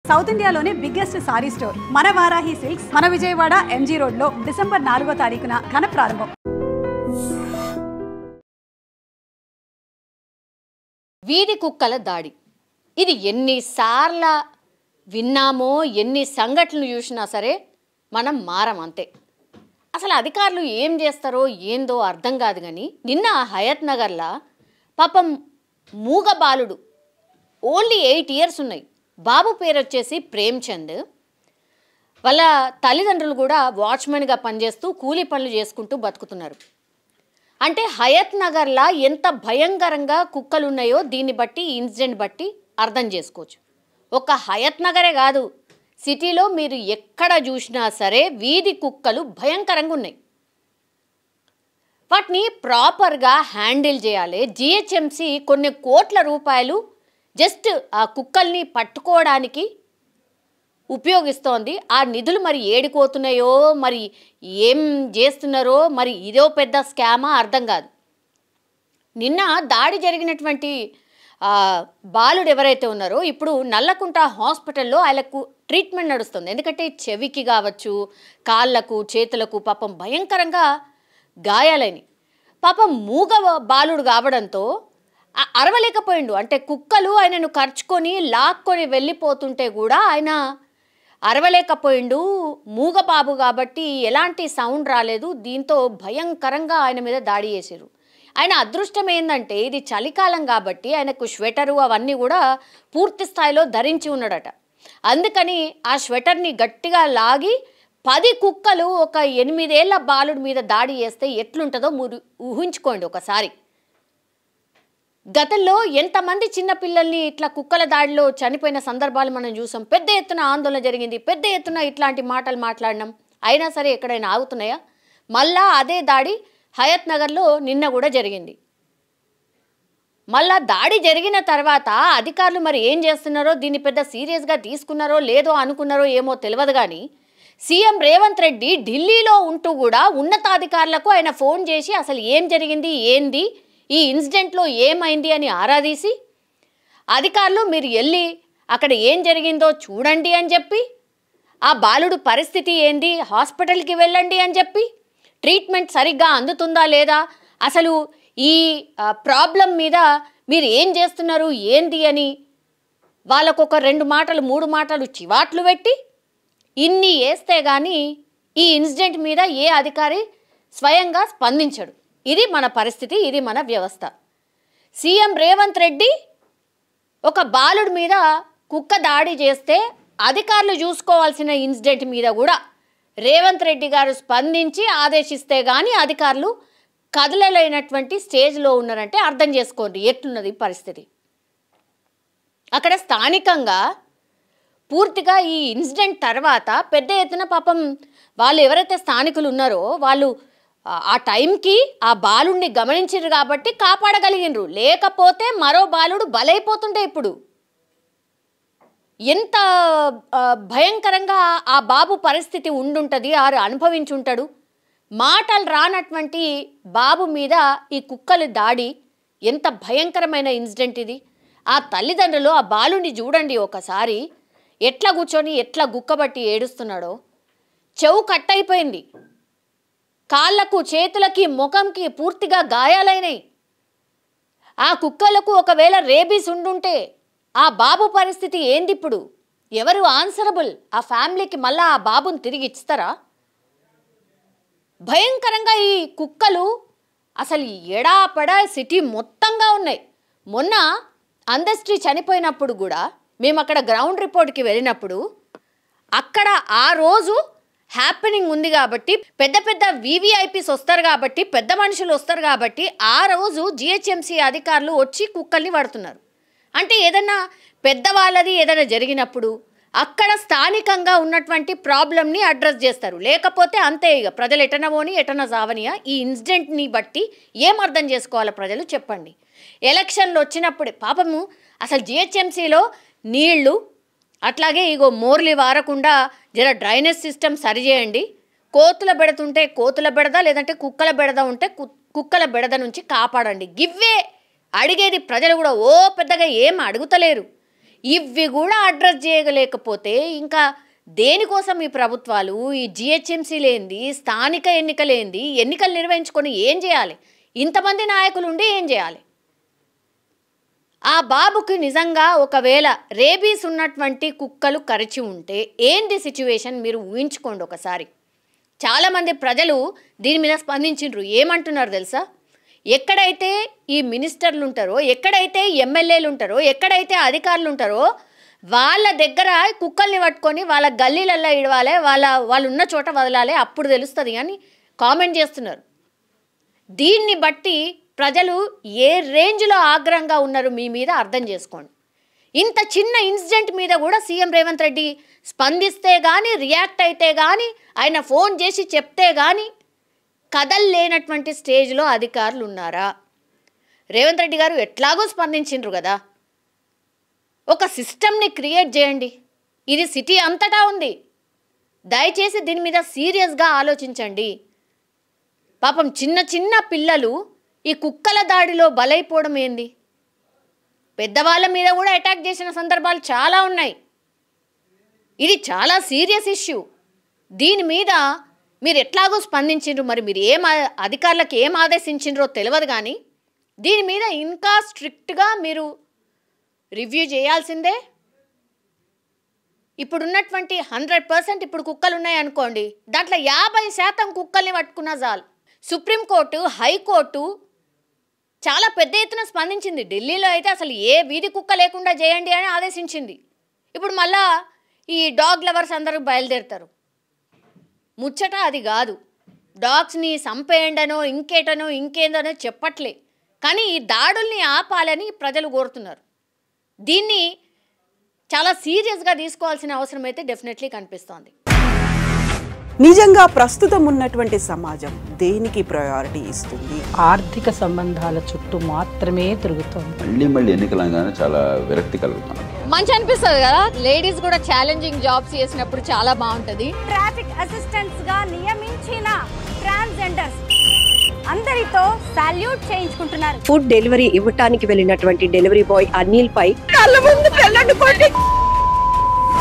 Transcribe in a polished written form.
South ఇండియాలోనే biggest sorry store మన Varahi silks మన విజయవాడ ఎంజీ రోడ్ లో డిసెంబర్ 4వ తారీఖున ఘన ప్రారంభం. వీధి కుక్కల దాడి ఇది ఎన్నిసార్లు విన్నామో, ఎన్ని సంఘటనలు చూసినా సరే మనం మారం అంతే. అసలు అధికారులు ఏం చేస్తారో ఏందో అర్థం కాదు. కానీ నిన్న హయత్ నగర్లో పాపం మూగ బాలుడు, ఓన్లీ 8 years ఉన్నాయి. బాబు పేరు వచ్చేసి ప్రేమ్చంద్. వాళ్ళ తల్లిదండ్రులు కూడా వాచ్మెన్గా పనిచేస్తూ కూలీ పనులు చేసుకుంటూ బతుకుతున్నారు. అంటే హయత్ నగర్లో ఎంత భయంకరంగా కుక్కలు ఉన్నాయో దీన్ని బట్టి, ఇన్సిడెంట్ బట్టి అర్థం చేసుకోవచ్చు. ఒక హయత్ నగరే కాదు, సిటీలో మీరు ఎక్కడ చూసినా సరే వీధి కుక్కలు భయంకరంగా ఉన్నాయి. వాటిని ప్రాపర్గా హ్యాండిల్ చేయాలి. జిహెచ్ఎంసి కొన్ని కోట్ల రూపాయలు జస్ట్ ఆ కుక్కల్ని పట్టుకోవడానికి ఉపయోగిస్తోంది. ఆ నిధులు మరి ఏడిపోతున్నాయో, మరి ఏం చేస్తున్నారో, మరి ఇదో పెద్ద స్కామా అర్థం కాదు. నిన్న దాడి జరిగినటువంటి బాలుడు ఎవరైతే ఉన్నారో ఇప్పుడు నల్లకుంట హాస్పిటల్లో ఆయనకు ట్రీట్మెంట్ నడుస్తుంది. ఎందుకంటే చెవికి కావచ్చు, కాళ్ళకు, చేతులకు పాపం భయంకరంగా గాయాలని. పాపం మూగ బాలుడు కావడంతో అరవలేకపోయిండు. అంటే కుక్కలు ఆయనను కరుచుకొని లాక్కొని వెళ్ళిపోతుంటే కూడా ఆయన అరవలేకపోయిండు. మూగ బాబు కాబట్టి ఎలాంటి సౌండ్ రాలేదు. దీంతో భయంకరంగా ఆయన మీద దాడి చేశారు. ఆయన అదృష్టం ఏంటంటే ఇది చలికాలం కాబట్టి ఆయనకు స్వెటరు అవన్నీ కూడా పూర్తి స్థాయిలో ధరించి ఉన్నాడట. అందుకని ఆ స్వెటర్ని గట్టిగా లాగి 10 కుక్కలు ఒక 8 ఏళ్ల బాలుడి మీద దాడి చేస్తే ఎట్లుంటుందో మీరు ఊహించుకోండి ఒకసారి. గతంలో ఎంతమంది చిన్నపిల్లల్ని ఇట్లా కుక్కల దాడిలో చనిపోయిన సందర్భాలు మనం చూసాం. పెద్ద ఎత్తున ఆందోళన జరిగింది, పెద్ద ఎత్తున ఇట్లాంటి మాటలు మాట్లాడినాం. అయినా సరే ఎక్కడైనా ఆగుతున్నాయా? మళ్ళా అదే దాడి హయత్ నగర్లో నిన్న కూడా జరిగింది. మళ్ళా దాడి జరిగిన తర్వాత అధికారులు మరి ఏం చేస్తున్నారో, దీన్ని పెద్ద సీరియస్గా తీసుకున్నారో లేదో అనుకున్నారో ఏమో తెలియదు. కానీ సీఎం రేవంత్ రెడ్డి ఢిల్లీలో ఉంటూ కూడా ఉన్నతాధికారులకు ఆయన ఫోన్ చేసి అసలు ఏం జరిగింది, ఏంది ఈ ఇన్సిడెంట్లో ఏమైంది అని ఆరాధీసి, అధికారులు మీరు వెళ్ళి అక్కడ ఏం జరిగిందో చూడండి అని చెప్పి, ఆ బాలుడు పరిస్థితి ఏంది, హాస్పిటల్కి వెళ్ళండి అని చెప్పి, ట్రీట్మెంట్ సరిగ్గా అందుతుందా లేదా, అసలు ఈ ప్రాబ్లం మీద మీరు ఏం చేస్తున్నారు ఏంది అని వాళ్ళకు ఒక 2 మాటలు 3 మాటలు చివాట్లు పెట్టి ఇన్ని వేస్తే కానీ ఈ ఇన్సిడెంట్ మీద ఏ అధికారి స్వయంగా స్పందించడు. ఇది మన పరిస్థితి, ఇది మన వ్యవస్థ. సీఎం రేవంత్ రెడ్డి ఒక బాలుడి మీద కుక్క దాడి చేస్తే అధికారులు చూసుకోవాల్సిన ఇన్సిడెంట్ మీద కూడా రేవంత్ రెడ్డి గారు స్పందించి ఆదేశిస్తే కానీ అధికారులు కదలలేనటువంటి స్టేజ్లో ఉన్నారంటే అర్థం చేసుకోండి ఎట్లున్నది పరిస్థితి. అక్కడ స్థానికంగా పూర్తిగా ఈ ఇన్సిడెంట్ తర్వాత పెద్ద ఎత్తున పాపం వాళ్ళు ఎవరైతే స్థానికులు ఉన్నారో వాళ్ళు ఆ టైంకి ఆ బాలుడిని గమనించారు కాబట్టి కాపాడగలిగినరు. లేకపోతే మరో బాలుడు బలైపోతుండే. ఇప్పుడు ఎంత భయంకరంగా ఆ బాబు పరిస్థితి ఉండుంటుంది, ఆరు అనుభవించుంటాడు. మాటలు రానటువంటి బాబు మీద ఈ కుక్కలు దాడి ఎంత భయంకరమైన ఇన్సిడెంట్ ఇది. ఆ తల్లిదండ్రులు ఆ బాలుని చూడండి ఒకసారి, ఎట్లా కూర్చొని ఎట్లా గుక్కబట్టి ఏడుస్తున్నాడో. చెవు కట్ అయిపోయింది, కాళ్ళకు, చేతులకి, ముఖంకి పూర్తిగా గాయాలైనాయి. ఆ కుక్కలకు ఒకవేళ రేబీస్ ఉండుంటే ఆ బాబు పరిస్థితి ఏంది ఇప్పుడు? ఎవరు ఆన్సరబుల్? ఆ ఫ్యామిలీకి మళ్ళా ఆ బాబుని తిరిగి ఇస్తారా? భయంకరంగా ఈ కుక్కలు అసలు ఎడాపడా సిటీ మొత్తంగా ఉన్నాయి. మొన్న అందశ్రీ చనిపోయినప్పుడు కూడా మేము అక్కడ గ్రౌండ్ రిపోర్ట్కి వెళ్ళినప్పుడు అక్కడ ఆ రోజు హ్యాపెనింగ్ ఉంది కాబట్టి పెద్ద పెద్ద వివిఐపీస్ వస్తారు కాబట్టి, పెద్ద మనుషులు వస్తారు కాబట్టి ఆ రోజు జిహెచ్ఎంసీ అధికారులు వచ్చి కుక్కల్ని పడుతున్నారు. అంటే ఏదన్నా పెద్దవాళ్ళది ఏదైనా జరిగినప్పుడు అక్కడ స్థానికంగా ఉన్నటువంటి ప్రాబ్లమ్ని అడ్రస్ చేస్తారు. లేకపోతే అంతే, ఇక ప్రజలు ఎటన పోని ఎటన సావనియా. ఈ ఇన్సిడెంట్ని బట్టి ఏం అర్థం చేసుకోవాలి ప్రజలు చెప్పండి. ఎలక్షన్లు వచ్చినప్పుడే పాపము అసలు జిహెచ్ఎంసీలో నీళ్లు అట్లాగే ఇగో మోర్లి వారకుండా జర డ్రైనేజ్ సిస్టమ్ సరిచేయండి. కోతుల బెడతుంటే కోతుల బెడద, లేదంటే కుక్కల బెడద ఉంటే కుక్కల బెడద నుంచి కాపాడండి. గివ్వే అడిగేది ప్రజలు కూడా. ఓ పెద్దగా ఏం అడుగుతలేరు. ఇవి కూడా అడ్రస్ చేయలేకపోతే ఇంకా దేనికోసం ఈ ప్రభుత్వాలు? ఈ జిహెచ్ఎంసీ లేనిది, స్థానిక ఎన్నికలేంది, ఎన్నికలు నిర్వహించుకొని ఏం చేయాలి? ఇంతమంది నాయకులు ఉండి ఏం చేయాలి? ఆ బాబుకి నిజంగా ఒకవేళ రేబీస్ ఉన్నటువంటి కుక్కలు కరిచి ఉంటే ఏంది సిచ్యువేషన్ మీరు ఊహించుకోండి ఒకసారి. చాలామంది ప్రజలు దీని మీద స్పందించిండ్రు. ఏమంటున్నారు తెలుసా? ఎక్కడైతే ఈ మినిస్టర్లు ఉంటారో, ఎక్కడైతే ఎమ్మెల్యేలు ఉంటారో, ఎక్కడైతే అధికారులు ఉంటారో వాళ్ళ దగ్గర కుక్కల్ని పట్టుకొని వాళ్ళ గల్లీలల్లో ఇడవాలి, వాళ్ళు ఉన్న చోట వదలాలి, అప్పుడు తెలుస్తుంది అని కామెంట్ చేస్తున్నారు. దీన్ని బట్టి ప్రజలు ఏ రేంజ్లో ఆగ్రహంగా ఉన్నారు మీ మీద అర్థం చేసుకోండి. ఇంత చిన్న ఇన్సిడెంట్ మీద కూడా సీఎం రేవంత్ రెడ్డి స్పందిస్తే కానీ, రియాక్ట్ అయితే కానీ, ఆయన ఫోన్ చేసి చెప్తే కానీ కదల్లేనటువంటి స్టేజ్లో అధికారులు ఉన్నారా? రేవంత్ రెడ్డి గారు ఎట్లాగో స్పందించిండ్రు కదా, ఒక సిస్టమ్ని క్రియేట్ చేయండి. ఇది సిటీ అంతటా ఉంది. దయచేసి దీని మీద సీరియస్గా ఆలోచించండి. పాపం చిన్న చిన్న పిల్లలు ఈ కుక్కల దాడిలో బలైపోవడం ఏంది? పెద్దవాళ్ళ మీద కూడా అటాక్ చేసిన సందర్భాలు చాలా ఉన్నాయి. ఇది చాలా సీరియస్ ఇష్యూ. దీని మీద మీరు ఎట్లాగో స్పందించిండ్రు, మరి మీరు అధికారులకు ఏం ఆదేశించిండ్రో తెలియదు. కానీ దీని మీద ఇంకా స్ట్రిక్ట్గా మీరు రివ్యూ చేయాల్సిందే. ఇప్పుడున్నటువంటి 100% ఇప్పుడు కుక్కలు ఉన్నాయి అనుకోండి, దాంట్లో 50% కుక్కల్ని పట్టుకున్నా చాలు. సుప్రీంకోర్టు, హైకోర్టు చాలా పెద్ద ఎత్తున స్పందించింది. ఢిల్లీలో అయితే అసలు ఏ వీధి కుక్క లేకుండా చేయండి అని ఆదేశించింది. ఇప్పుడు మళ్ళా ఈ డాగ్ లవర్స్ అందరూ బయలుదేరుతారు. ముచ్చట అది కాదు. డాగ్స్ని చంపేయండనో ఇంకేటనో ఇంకేందనో చెప్పట్లే, కానీ ఈ దాడుల్ని ఆపాలని ప్రజలు కోరుతున్నారు. దీన్ని చాలా సీరియస్గా తీసుకోవాల్సిన అవసరం అయితే డెఫినెట్లీ కనిపిస్తోంది. నిజంగా ప్రస్తుతం ఉన్నటువంటి సమాజం దేనికి ప్రయారిటీ ఇస్తుంది? ఆర్థిక సంబంధాల చుట్టూ మాత్రమే తిరుగుతోంది. మళ్ళీ ఎన్నికలంగానే చాలా విరక్తి కలుగుతాను. మంచి అనిపిస్తుంది కదా, లేడీస్ కూడా ఛాలెంజింగ్ జాబ్స్ చేసినప్పుడు చాలా బాగుంటుంది. ట్రాఫిక్ అసిస్టెంట్స్ గా నియమించిన ట్రాన్స్జెండర్స్ అందరితో సాల్యూట్ చేయించుకుంటున్నారు. ఫుడ్ డెలివరీ ఇవ్వటానికి వెళ్ళినటువంటి డెలివరీ బాయ్ అనిల్ పై కళ్ళ ముందు